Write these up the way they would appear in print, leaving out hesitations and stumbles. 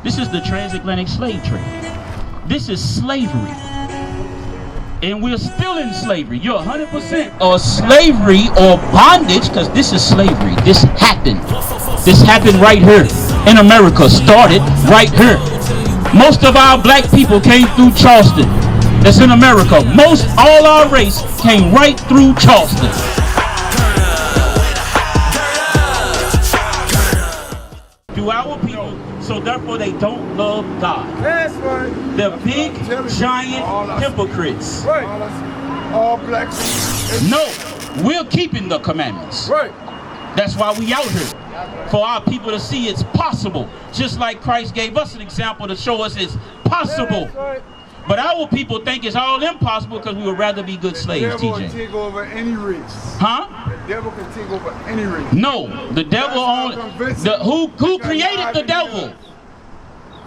This is the transatlantic slave trade. This is slavery. And we're still in slavery. You're 100% or slavery or bondage, because this is slavery. This happened. This happened right here in America. Started right here. Most of our black people came through Charleston. That's in America. Most all our race came right through Charleston. To our people, so therefore they don't love God. That's right. They're big, giant hypocrites. Right. All blacks. No, we're keeping the commandments. Right. That's why we out here. For our people to see it's possible. Just like Christ gave us an example to show us it's possible. That's right. But our people think it's all impossible because we would rather be good slaves, The devil TJ. can take over any race. Huh? The devil can take over any race. No, the devil only. Who created the devil?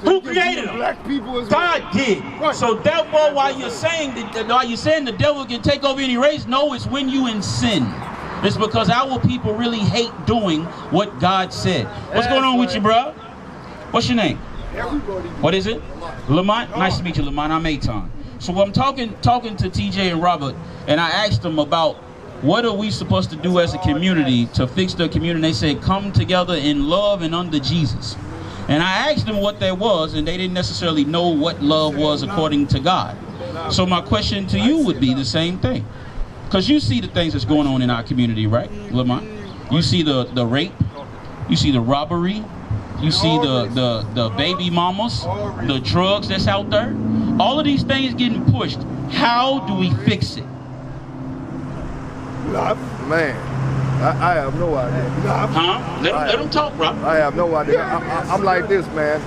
Who created him? Black people as God did. Right. So therefore, while you're saying the devil can take over any race, no, it's when you in sin. It's because our people really hate doing what God said. What's going on with you, bro? What's your name? Everybody. What is it? Lamont? Nice to meet you, Lamont. I'm Aton. So I'm talking to TJ and Robert, and I asked them about what are we supposed to do as a community to fix the community. They said come together in love and under Jesus. And I asked them what that was, and they didn't necessarily know what love was according to God. So my question to you would be the same thing. Because you see the things that's going on in our community, right, Lamont? You see the rape, you see the robbery, you see the baby mamas, the drugs that's out there. All of these things getting pushed. How do we fix it? Man, I have no idea. Huh? Let them talk, bro. I have no idea. I'm like this, man.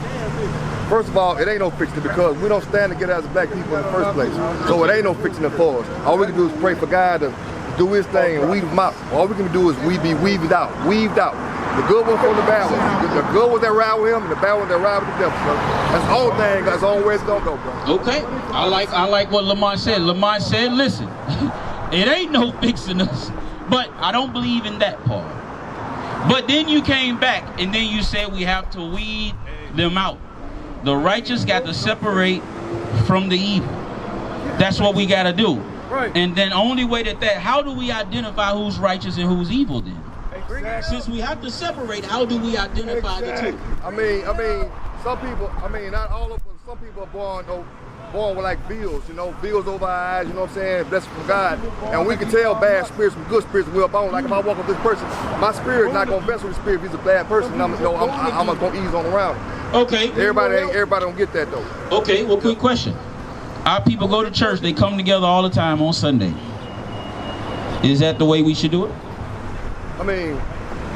First of all, it ain't no fixing because we don't stand together as black people in the first place. So it ain't no fixing it for us. All we can do is pray for God to do his thing and weed them out. All we can do is we be weaved out. The good one from the bad one. The good ones that ride with him and the bad ones that ride with the devil. So that's the whole thing. That's the only way it's gonna go, bro. Okay. I like what Lamont said. Lamont said, listen, it ain't no fixing us. But I don't believe in that part. But then you came back and then you said we have to weed them out. The righteous got to separate from the evil. That's what we got to do. Right. And then only way how do we identify who's righteous and who's evil then? Exactly. Since we have to separate, how do we identify the two? I mean, some people, not all of us, some people are born with like bills, bills over our eyes, you know what I'm saying, blessed from God. And we can tell bad spirits from good spirits we're born. Like if I walk with this person, my spirit's not gonna mess with the spirit if he's a bad person, and I'm gonna ease on around him. Okay. Everybody don't get that though. Okay, well, quick question. Our people go to church, they come together all the time on Sunday. Is that the way we should do it? I mean,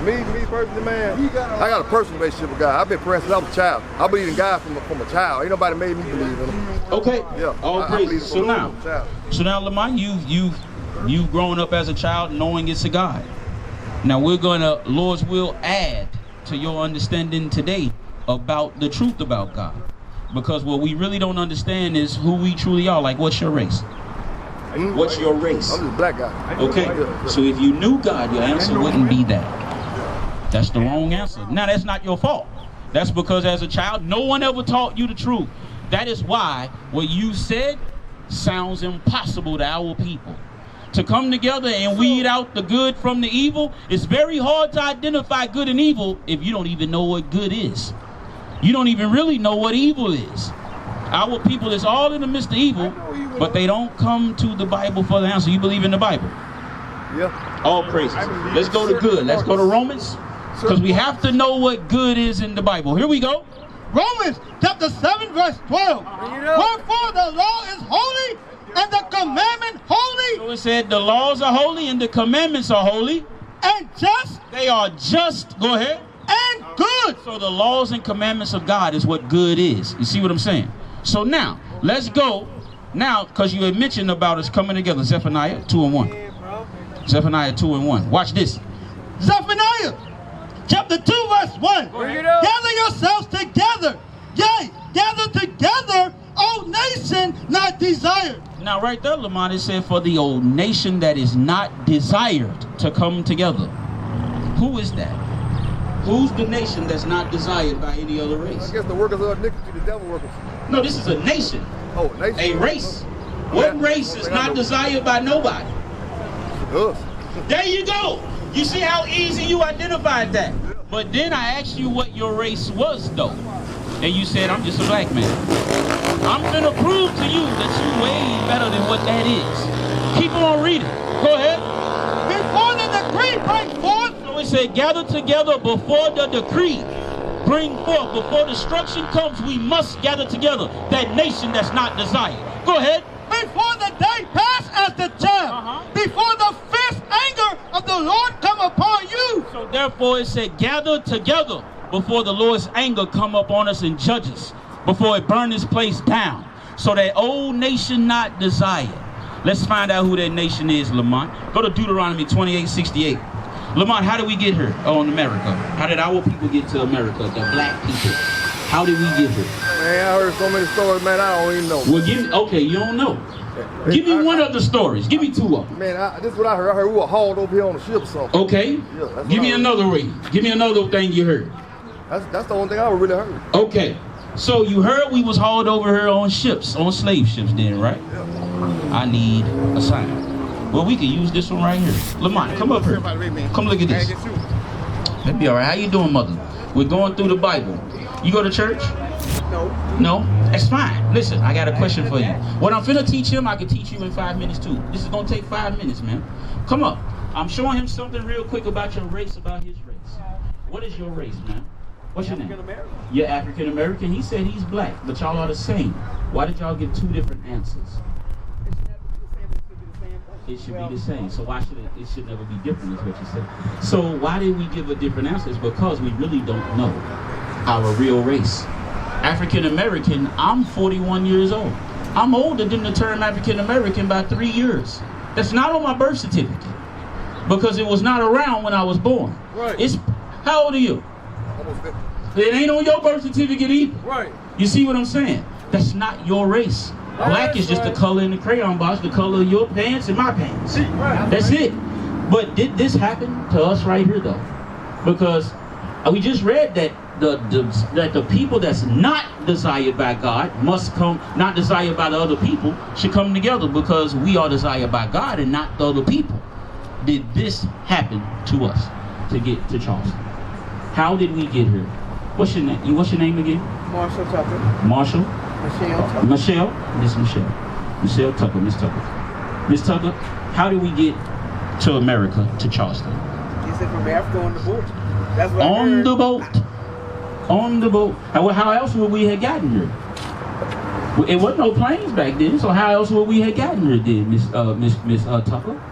me personally, man, I got a personal relationship with God. I've been praying since I was a child. I believe in God from a child. Ain't nobody made me believe in him. Okay. Yeah. All praise. So now, Lamont, you've grown up as a child knowing it's a God. Now we're gonna, Lord's will, add to your understanding today about the truth about God. Because what we really don't understand is who we truly are. Like, what's your race? What's your race? I'm just a black guy. Okay. So if you knew God, your answer wouldn't be that. That's the wrong answer. Now, that's not your fault. That's because as a child, no one ever taught you the truth. That is why what you said sounds impossible to our people. To come together and weed out the good from the evil, it's very hard to identify good and evil if you don't even know what good is. You don't even really know what evil is. Our people is all in the midst of evil, but they don't come to the Bible for the answer. You believe in the Bible? Yeah. All praises. Let's go to good. Let's go to Romans, because we have to know what good is in the Bible. Here we go. Romans chapter 7 verse 12. Wherefore the law is holy and the commandment holy. So it said the laws are holy and the commandments are holy. And just. They are just. Go ahead. And good. So the laws and commandments of God is what good is. You see what I'm saying? So now, let's go. Now, because you had mentioned about us coming together. Zephaniah 2:1. Zephaniah 2:1. Watch this. Zephaniah chapter 2 verse 1. Gather yourselves together. Yea, gather together, O nation not desired. Now right there, Lamont, it said for the old nation that is not desired to come together. Who is that? Who's the nation that's not desired by any other race? I guess the workers of iniquity, the devil workers. No, this is a nation. Oh, nation. A race. What race is not desired by nobody? Us. There you go. You see how easy you identified that. But then I asked you what your race was, though. And you said, I'm just a black man. I'm going to prove to you that you're way better than what that is. Keep on reading. Go ahead. Before the decree bring forth. So it said, gather together before the decree. Bring forth. Before destruction comes, we must gather together. That nation that's not desired. Go ahead. Before the day pass as the chaff. Before the fierce anger of the Lord come upon you. So therefore it said, gather together before the Lord's anger come upon us and judge us. Before it burn this place down. So that old nation not desired. Let's find out who that nation is, Lamont. Go to Deuteronomy 28:68. Lamont, how did we get here on America? How did our people get to America, the black people? How did we get here? Man, I heard so many stories, man, I don't even know. Well, give me, okay, you don't know. Give me one of the stories. Give me two of them. Man, this is what I heard. I heard we were hauled over here on a ship or something. Okay. Yeah, give me another way. Give me another thing you heard. That's the only thing I really heard. Okay. So you heard we was hauled over here on ships, on slave ships then, right? Yeah. I need a sign. Well, we can use this one right here. Lamont, come up here. Come look at this. That'd be all right. How you doing, mother? We're going through the Bible. You go to church? No. No? That's fine. Listen, I got a question for you. What I'm finna teach him, I can teach you in 5 minutes too. This is gonna take 5 minutes, man. Come up. I'm showing him something real quick about your race, about his race. What is your race, man? What's your name? African-American. You're African American. He said he's black, but y'all are the same. Why did y'all give two different answers? It should be the same. So why should it should never be different, is what you said. So why did we give a different answer? It's because we really don't know our real race. African American, I'm 41 years old. I'm older than the term African American by 3 years. That's not on my birth certificate because it was not around when I was born. Right. It's, how old are you? Almost there. It ain't on your birth certificate either. Right. You see what I'm saying? That's not your race. Black is just the color in the crayon box, the color of your pants and my pants. That's it. But did this happen to us right here though? Because we just read that the people that's not desired by God must come, not desired by the other people, should come together because we are desired by God and not the other people. Did this happen to us to get to Charleston? How did we get here? What's your name? What's your name again? Marshall Tucker. Marshall? Michelle Tucker. Michelle? Miss Michelle. Michelle Tucker, Miss Tucker. Miss Tucker, how did we get to America, to Charleston? He said from Africa on the boat. That's what On I heard. the boat. On the boat. How else would we have gotten here? Well, it wasn't no planes back then, so how else would we have gotten here then, Miss Tucker?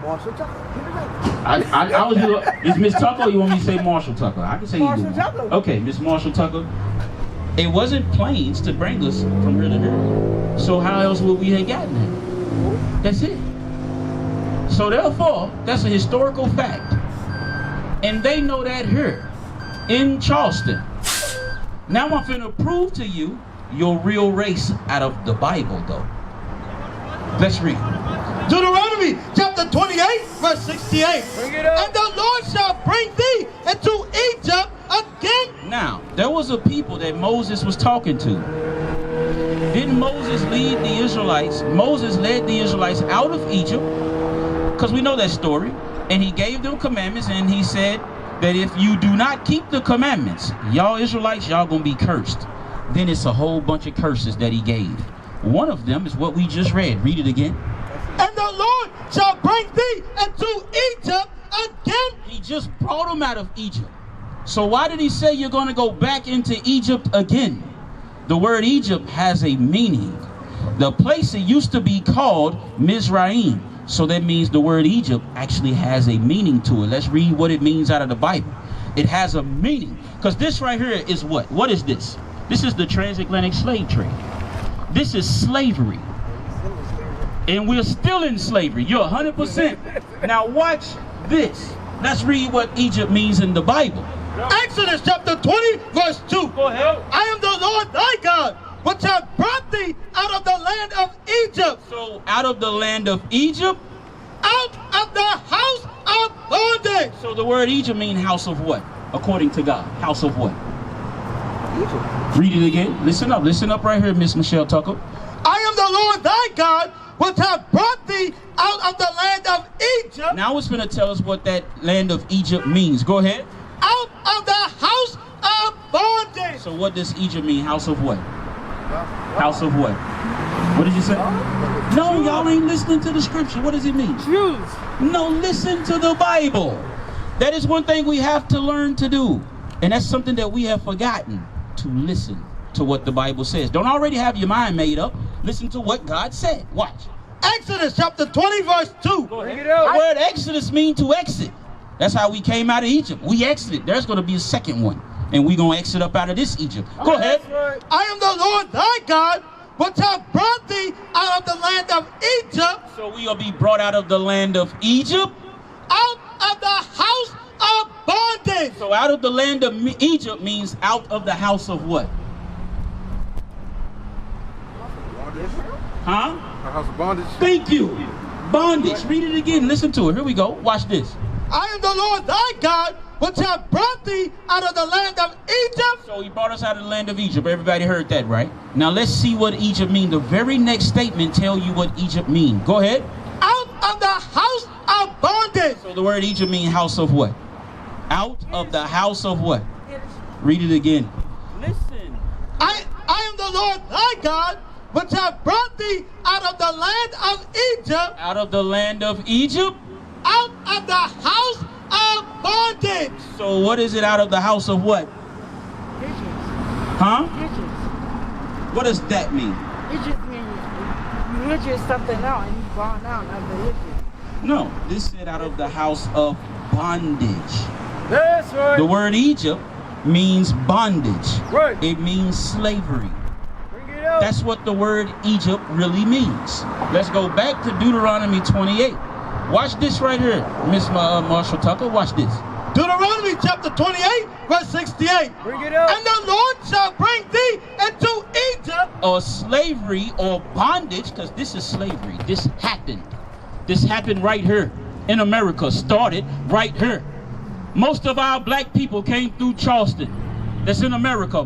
Marshall Tucker. Get it right. I was is Miss Tucker or you want me to say Marshall Tucker? I can say Marshall either one. Tucker. Okay, Miss Marshall Tucker. It wasn't planes to bring us from here to here. So how else would we have gotten there? That's it. So therefore, that's a historical fact. And they know that here in Charleston. Now I'm finna prove to you your real race out of the Bible though. Let's read. Deuteronomy chapter 28 verse 68. Bring it up. And the Lord shall bring thee into Egypt again. Now, there was a people that Moses was talking to. Didn't Moses lead the Israelites? Moses led the Israelites out of Egypt, because we know that story. And he gave them commandments, and he said that if you do not keep the commandments, y'all Israelites, y'all gonna be cursed. Then it's a whole bunch of curses that he gave. One of them is what we just read. Read it again. And the Lord shall bring thee into Egypt again. He just brought them out of Egypt. So why did he say you're going to go back into Egypt again? The word Egypt has a meaning. The place it used to be called Mizraim. So that means the word Egypt actually has a meaning to it. Let's read what it means out of the Bible. It has a meaning. Because this right here is what? What is this? This is the transatlantic slave trade. This is slavery. And we're still in slavery. You're 100%. Now watch this. Let's read what Egypt means in the Bible. Exodus chapter 20 verse 2. Go ahead. I am the Lord thy God, which hath brought thee out of the land of Egypt. So out of the land of Egypt. Out of the house of bondage. So the word Egypt means house of what? according to God? House of what? Egypt. Read it again. Listen up right here, Miss Michelle Tucker. I am the Lord thy God, which have brought thee out of the land of Egypt. Now it's going to tell us what that land of Egypt means. Go ahead. Out of the house of bondage. So what does Egypt mean? House of what? House of what? What did you say? No, y'all ain't listening to the scripture. What does it mean? Jews. No, listen to the Bible. That is one thing we have to learn to do. And that's something that we have forgotten, to listen to what the Bible says. Don't already have your mind made up. Listen to what God said. Watch. Exodus chapter 20 verse 2. Bring it The up. word Exodus means to exit. That's how we came out of Egypt. We exited. There's going to be a second one. And we're going to exit up out of this Egypt. Go ahead. I am the Lord thy God, which have brought thee out of the land of Egypt. So we will be brought out of the land of Egypt. Out of the house of bondage. So out of the land of Egypt means out of the house of what? Huh? A house of bondage. Thank you. Bondage. Read it again. Listen to it. Here we go. Watch this. I am the Lord thy God, which have brought thee out of the land of Egypt. So he brought us out of the land of Egypt. Everybody heard that, right? Now let's see what Egypt means. The very next statement tell you what Egypt means. Go ahead. Out of the house of bondage. So the word Egypt means house of what? Out of the house of what? Read it again. Listen. I am the Lord thy God, which have brought thee out of the land of Egypt. Out of the land of Egypt. Out of the house of bondage. So what is it out of the house of what? Huh? What does that mean? Egypt means you hit something out and you fall down out of the Egypt. No, this said out of the house of bondage. That's right. The word Egypt means bondage. Right. It means slavery. Bring it up. That's what the word Egypt really means. Let's go back to Deuteronomy 28. Watch this right here, Miss Marshall Tucker. Watch this. Deuteronomy chapter 28 verse 68. Bring it up. And the Lord shall bring thee into Egypt. Or slavery or bondage, because this is slavery. This happened. This happened right here in America. Started right here. Most of our black people came through Charleston. That's in America.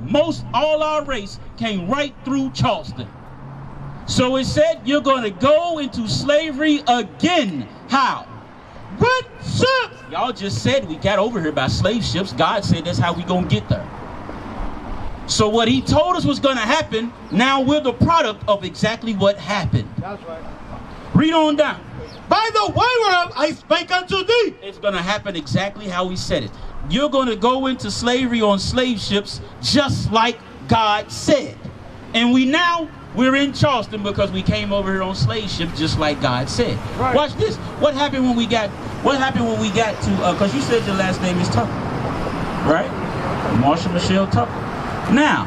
All our race came right through Charleston. So it said you're going to go into slavery again. How? With ships. Y'all just said we got over here by slave ships. God said that's how we going to get there. So what he told us was going to happen, now we're the product of exactly what happened. That's right. Read on down. By the way whereof I spake unto thee. It's going to happen exactly how he said it. You're going to go into slavery on slave ships just like God said. And we're in Charleston because we came over here on slave ships just like God said. Right. Watch this. What happened when we got to, because you said your last name is Tucker, right? Marsha Michelle Tucker. Now,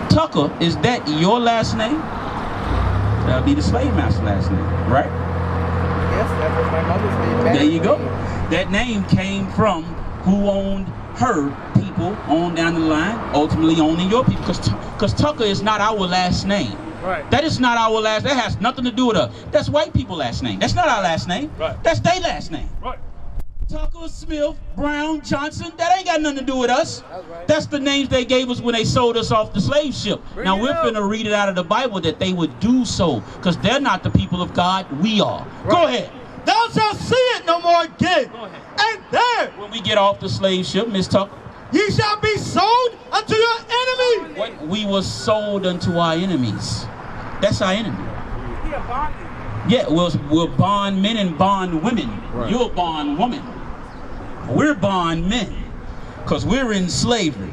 Tucker, is that your last name? That'll be the slave master's last name, right? Yes, that was my mother's name. There you go. That name came from who owned her people on down the line, ultimately owning your people. Because Tucker is not our last name. Right. That is not our last. That has nothing to do with us. That's white people last name. That's not our last name. Right. That's their last name. Right. Tucker, Smith, Brown, Johnson. That ain't got nothing to do with us. That's right. That's the names they gave us when they sold us off the slave ship. Bring now it we're up. finna read it out of the Bible that they would do so, because they're not the people of God. We are. Go ahead. Thou shalt see it no more again. Go ahead. And there When we get off the slave ship, Miss Tucker, ye shall be sold unto your enemy. what we were sold unto our enemies. That's our enemy. Yeah, we're bond men and bond women. Right. You're a bond woman. We're bond men because we're in slavery.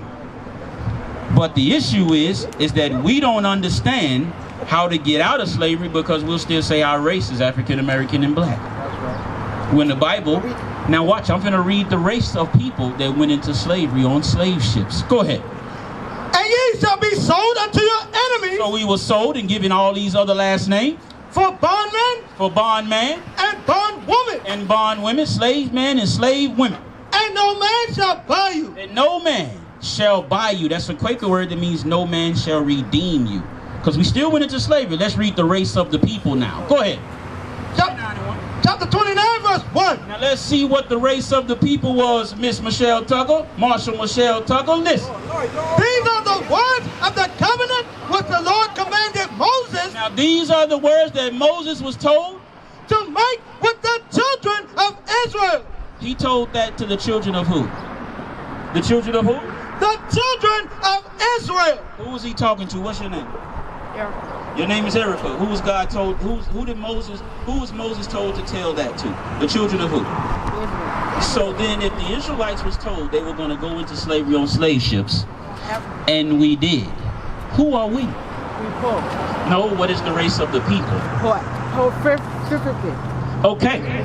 But the issue is that we don't understand how to get out of slavery because we'll still say our race is African American and black. That's right. When the Bible, now watch, I'm finna read the race of people that went into slavery on slave ships. Go ahead. And ye shall be sold unto your enemies. So we were sold and given all these other last names For bondmen for bondman and bondwoman. and bondwomen, slave men and slave women. And no man shall buy you. And no man shall buy you. That's a Quaker word that means no man shall redeem you. Because we still went into slavery. Let's read the race of the people now. Go ahead. Chapter 29 verse verse 1. Now let's see what the race of the people was, Miss Michelle Tucker, Marshall Michelle Tucker. Listen. These are the words of the covenant which the Lord commanded Moses. Now these are the words that Moses was told to make with the children of Israel. He told that to the children of who? The children of who? The children of Israel. Who was he talking to? What's your name? Erica. Your name is Erica. Who was God told? Who was Moses told to tell that to? The children of who? Israel. So then if the Israelites was told they were going to go into slavery on slave ships, and we did, who are we? We poor. No, what is the race of the people? Poor. Poor 50. Okay.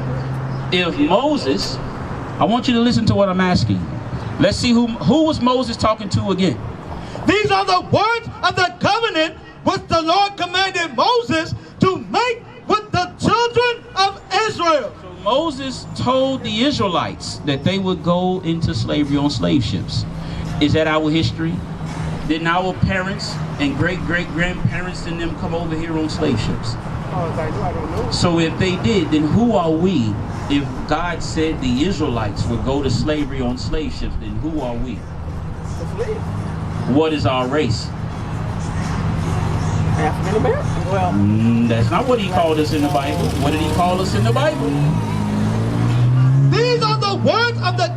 If Moses, I want you to listen to what I'm asking. Let's see who was Moses talking to again. These are the words of the covenant which the Lord commanded Moses to make with the children of Israel. So Moses told the Israelites that they would go into slavery on slave ships. Is that our history? Didn't our parents and great-great-grandparents and them come over here on slave ships? I don't know. So if they did, then who are we? If God said the Israelites would go to slavery on slave ships, then who are we? What is our race? African American. Well, That's not what he called us in the Bible. What did he call us in the Bible? These are the words of the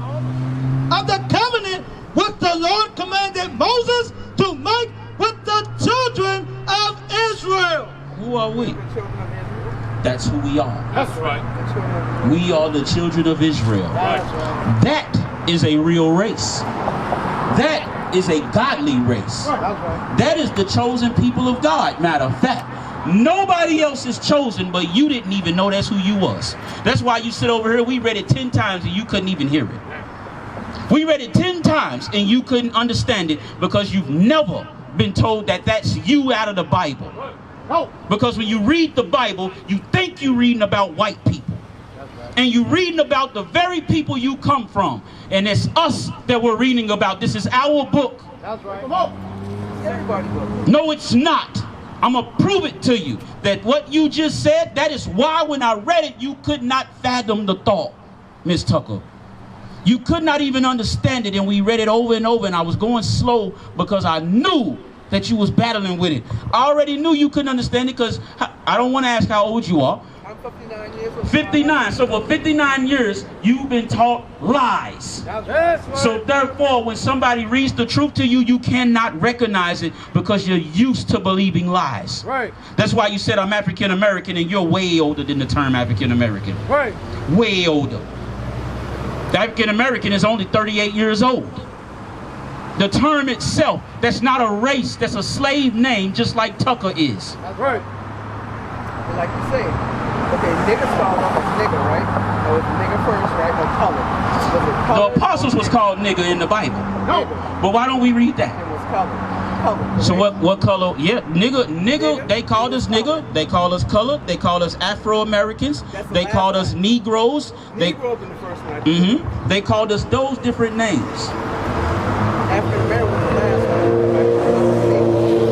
covenant which the Lord commanded Moses to make with the children of Israel. Who are we? the children of Israel. That's who we are. That's right. The children of Israel. We are the children of Israel. That's right. That is a real race. That is a godly race. That's right. That is the chosen people of God. Matter of fact, nobody else is chosen, but you didn't even know that's who you was. That's why you sit over here. We read it 10 times and you couldn't even hear it. We read it 10 times and you couldn't understand it because you've never been told that that's you out of the Bible. No. Because when you read the Bible, you think you're reading about white people. And you're reading about the very people you come from. And it's us that we're reading about. This is our book. That's right. Come on. Everybody look. No, it's not. I'm going to prove it to you. That what you just said, that is why when I read it, you could not fathom the thought, Miss Tucker. You could not even understand it. And we read it over and over. And I was going slow because I knew that you was battling with it. I already knew you couldn't understand it because I don't want to ask how old you are. I'm 59 years old. 59. So for 59 years, you've been taught lies. That's right. So therefore, when somebody reads the truth to you, you cannot recognize it because you're used to believing lies. Right. That's why you said I'm African American and you're way older than the term African American. Right. Way older. The African American is only 38 years old. The term itself, that's not a race, that's a slave name just like Tucker is. That's right. But like you say, okay, nigga started off as nigga, right? Or was nigga first, right? Or color? Was it color? The apostles was called nigger in the Bible. No. But why don't we read that? It was color. Color. So what color? Yeah, nigger. They called us nigger. They called us colored. They called us Afro-Americans. That's the They last called one. us Negroes. They Negro in the first one. They called us those different names. African American was the last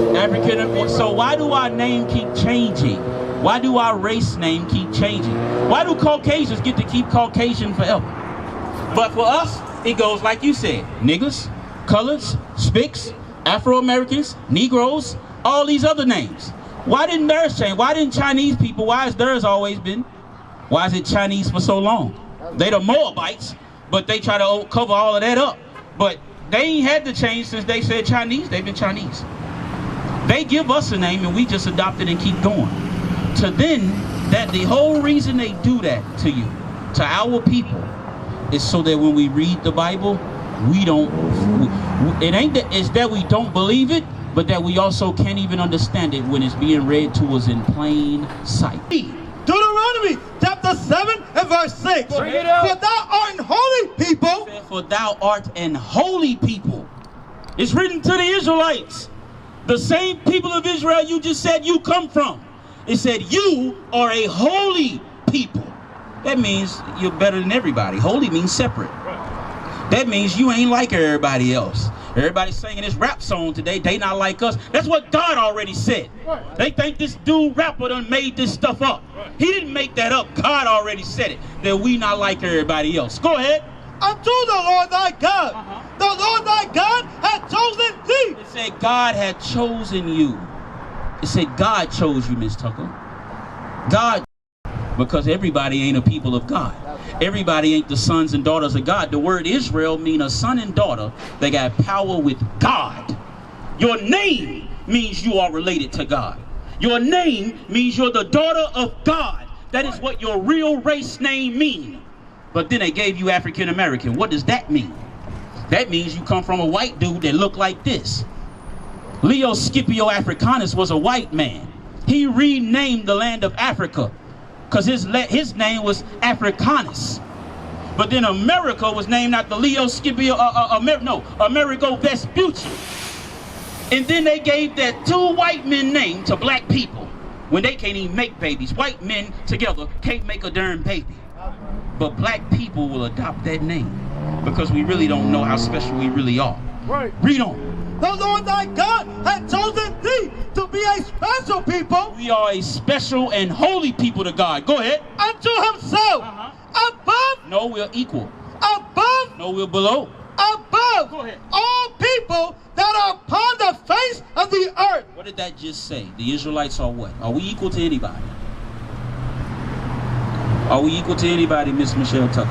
one. African. So why do our name keep changing? Why do our race name keep changing? Why do Caucasians get to keep Caucasian forever? But for us, it goes like you said: niggers, coloreds, spics, Afro-Americans, Negroes, all these other names. Why didn't theirs change? Why didn't Chinese people, why has theirs always been? Why is it Chinese for so long? They the Moabites, but they try to cover all of that up. But they ain't had to change since they said Chinese. They've been Chinese. They give us a name and we just adopt it and keep going. To then, that the whole reason they do that to you, to our people, is so that when we read the Bible, we don't, it ain't that, it's that we don't believe it, but that we also can't even understand it when it's being read to us in plain sight. Deuteronomy chapter 7 and verse 6. Bring it up. For thou art an holy people. For thou art an holy people. It's written to the Israelites. The same people of Israel you just said you come from. It said you are a holy people. That means you're better than everybody. Holy means separate. That means you ain't like everybody else. Everybody singing this rap song today, they not like us. That's what God already said. They think this dude rapper done made this stuff up. He didn't make that up. God already said it, that we not like everybody else. Go ahead. Unto the Lord thy God. The Lord thy God hath chosen thee. It said God had chosen you. It said God chose you, Miss Tucker. God, because everybody ain't a people of God. Everybody ain't the sons and daughters of God. The word Israel means a son and daughter that got power with God. Your name means you are related to God. Your name means you're the daughter of God. That is what your real race name means. But then they gave you African American. What does that mean? That means you come from a white dude that looked like this. Leo Scipio Africanus was a white man. He renamed the land of Africa because his name was Africanus. But then America was named after Leo Scipio, Amerigo Vespucci. And then they gave that two white men name to black people when they can't even make babies. White men together can't make a darn baby. But black people will adopt that name because we really don't know how special we really are. Right. Read on. The Lord thy God hath chosen thee to be a special people. We are a special and holy people to God. Go ahead. Unto himself. Above. No, we're equal. Above. No, we're below. Above. Go ahead. All people that are upon the face of the earth. What did that just say? The Israelites are what? Are we equal to anybody? Are we equal to anybody, Miss Michelle Tucker?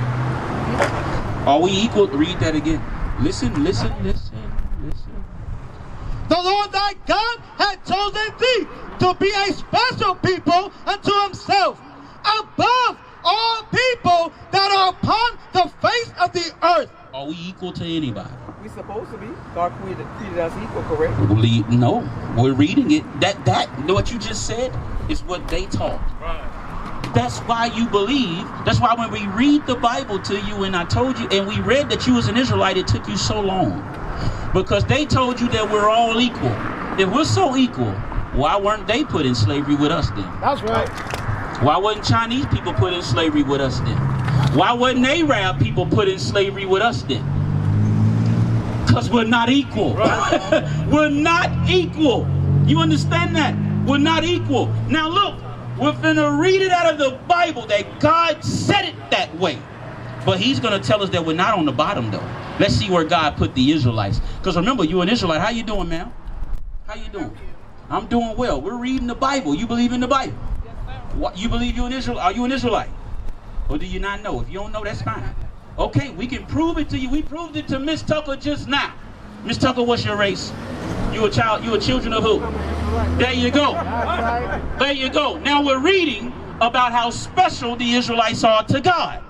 Are we equal? Read that again. Listen, listen, listen, listen. The Lord thy God hath chosen thee to be a special people unto himself, above all people that are upon the face of the earth. Are we equal to anybody? We supposed to be. God treated us equal, correct? No, we're reading it. What you just said is what they taught. Right. That's why you believe. That's why when we read the Bible to you, and I told you, and we read that you was an Israelite, it took you so long. Because they told you that we're all equal. If we're so equal, why weren't they put in slavery with us then? That's right. Why wasn't Chinese people put in slavery with us then? Why wasn't Arab people put in slavery with us then? Because we're not equal. Right. We're not equal. You understand that? We're not equal. Now look, we're finna read it out of the Bible that God said it that way. But he's gonna tell us that we're not on the bottom though. Let's see where God put the Israelites. Because remember, you're an Israelite. How you doing, ma'am? How you doing? I'm doing well. We're reading the Bible. You believe in the Bible? What, you believe you're an Israelite? Are you an Israelite? Or do you not know? If you don't know, that's fine. Okay, we can prove it to you. We proved it to Miss Tucker just now. Miss Tucker, what's your race? You a child? You a children of who? There you go. There you go. Now we're reading about how special the Israelites are to God.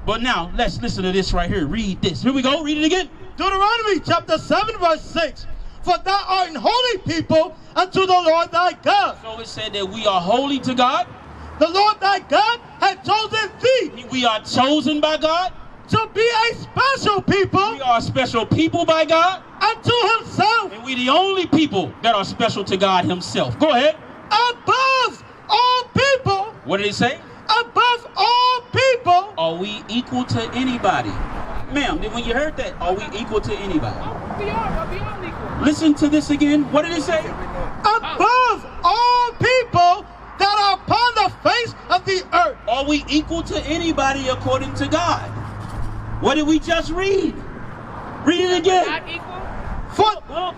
But now let's listen to this right here. Read this. Here we go. Read it again. Deuteronomy chapter 7 verse 6. For thou art an holy people unto the Lord thy God. So it said that we are holy to God. The Lord thy God hath chosen thee. We are chosen by God. To be a special people. We are a special people by God. Unto himself. And we the only people that are special to God himself. Go ahead. Above all people. What did it say? Above all people. Are we equal to anybody? Ma'am, when you heard that, are we equal to anybody? We are equal. Listen to this again. What did it say? Above all people that are upon the face of the earth. Are we equal to anybody according to God? What did we just read? Read it again. Not equal.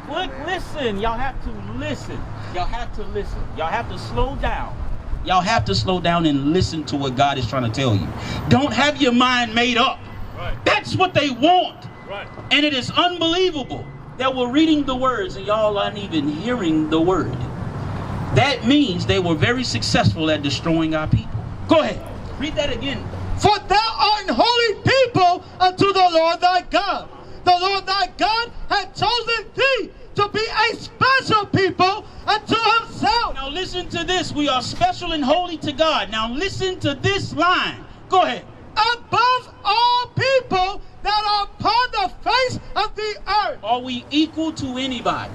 Look, listen. Y'all have to listen. Y'all have to listen. Y'all have to slow down. Y'all have to slow down and listen to what God is trying to tell you. Don't have your mind made up. Right. That's what they want. Right. And it is unbelievable that we're reading the words and y'all aren't even hearing the word. That means they were very successful at destroying our people. Go ahead. Read that again. For thou art an holy people unto the Lord thy God. The Lord thy God hath chosen thee to be a special people unto himself. Now listen to this. We are special and holy to God. Now listen to this line. Go ahead. Above all people that are upon the face of the earth. Are we equal to anybody?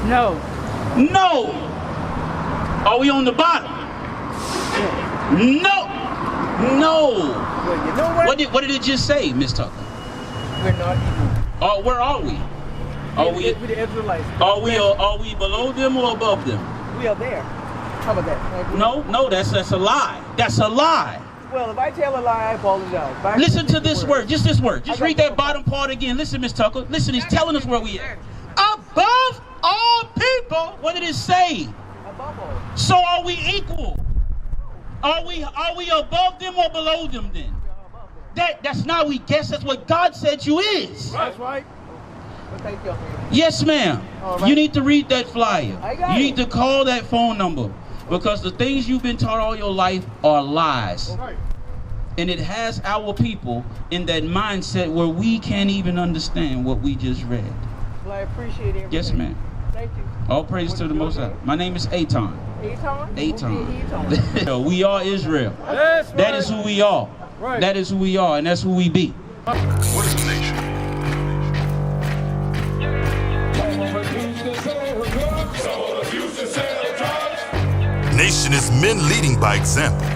No. No. Are we on the bottom? No. No. Well, you know what? What did it just say, Miss Tucker? We're not equal. Where are we? Are we the Israelites. are we below them or above them? We are there. How about that? No, that's a lie. That's a lie. Well, if I tell a lie, I apologize. Listen to this word. Just this word. Just read that bottom part again. Listen, Miss Tucker. Listen, he's telling us where we at. Above all people. What did it say? Above all. So are we equal? Are we above them or below them then? That's not we guess. That's what God said you is. That's right. Well, thank you, man. Yes, ma'am. Right. You need to read that flyer. I got You need to call that phone number because the things you've been taught all your life are lies. Right. And it has our people in that mindset where we can't even understand what we just read. Well, I appreciate everything. Yes, ma'am. Thank you. All praise to the Most High. My name is Aton. Aton? Aton. We are Israel. That is who we are. Right. That is who we are, and that's who we be. What is the nation? Nation is men leading by example.